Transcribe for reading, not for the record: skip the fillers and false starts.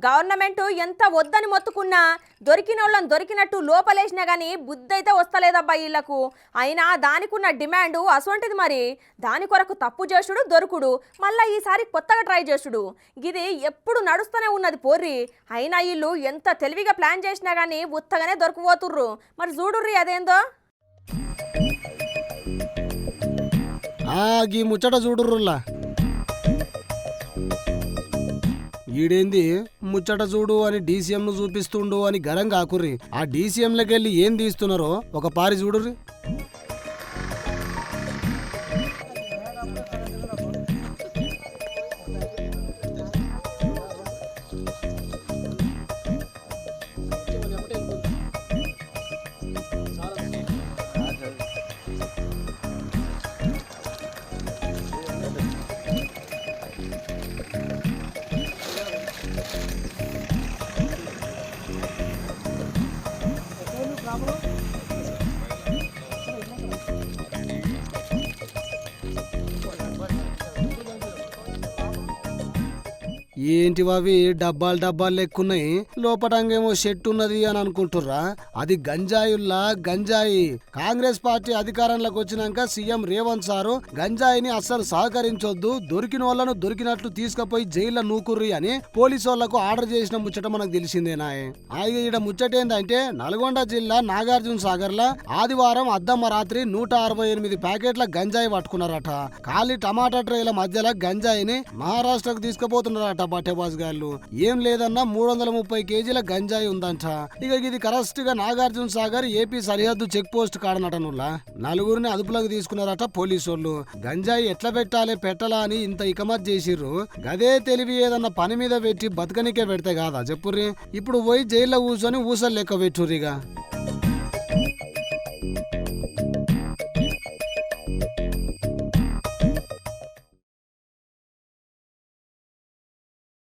Government ఎంత వద్దని మొత్తుకున్నా దొరికిన వాళ్ళని దొరికినట్టు లోపలేసినా కానీ బుద్ధి అయితే వస్తలేదబ్బా వీళ్ళకు. అయినా దానికున్న డిమాండ్ అసొంటిది. మరి దాని కొరకు తప్పు చేసుడు దొరుకుడు, మళ్ళీ ఈసారి కొత్తగా ట్రై చేసుడు, ఇది ఎప్పుడు నడుస్తూనే ఉన్నది పోర్రి. అయినా వీళ్ళు ఎంత తెలివిగా ప్లాన్ చేసినా కానీ ఉత్తగానే దొరికిపోతుర్రు. మరి చూడుర్రి అదేందో. గీ ముచ్చట చూడుర్రులా. ఈడేంది ముచ్చట చూడు అని డీసీఎం ను చూపిస్తుండు అని గరం కాకుర్రి. ఆ డీసీఎంలకి వెళ్ళి ఏం తీస్తున్నారో ఒక పారి చూడుర్రి. ఏంటి అవి డబ్బాలు డబ్బాలు లెక్కున్నాయి, లోపటంగేమో షెట్ ఉన్నది అని అనుకుంటుర్రా? అది గంజాయుల్లా గంజాయి. కాంగ్రెస్ పార్టీ అధికారంలోకి వచ్చినాక సీఎం రేవంత్ సారు గంజాయిని అస్సలు సహకరించొద్దు, దొరికిన వాళ్ళను దొరికినట్లు తీసుకుపోయి జైల్లో నూకుర్రి అని పోలీసు వాళ్లకు ఆర్డర్ చేసిన ముచ్చట మనకు తెలిసిందేనా? ఈడ ముచ్చటేందంటే నల్గొండ జిల్లా నాగార్జున సాగర్ లా ఆదివారం అద్దమ్మ రాత్రి 168 ప్యాకెట్ల గంజాయి పట్టుకున్నారట. ఖాళీ టమాటా ట్రేల మధ్యలో గంజాయిని మహారాష్ట్రకు తీసుకుపోతున్నారట బట్టేబాజ్ గాళ్ళు. ఏం లేదన్నా 330 కేజీల గంజాయి ఉందంట. ఇక ఇది కరెక్ట్ గా నాగార్జున సాగర్ ఏపీ సరిహద్దు చెక్ పోస్ట్ కాడనటనుల్లా. నలుగురిని అదుపులోకి తీసుకున్నారట పోలీసోళ్ళు. గంజాయి ఎట్లా పెట్టాలా అని ఇంత ఇకమత్ చేసిర్రు. గదే తెలివి ఏదన్నా పని మీద పెట్టి బతకనికే పెడితే కాదా చెప్పుర్రి. ఇప్పుడు పోయి జైల్లో కూర్చొని ఊసలు లెక్క పెట్టుర్రిగా.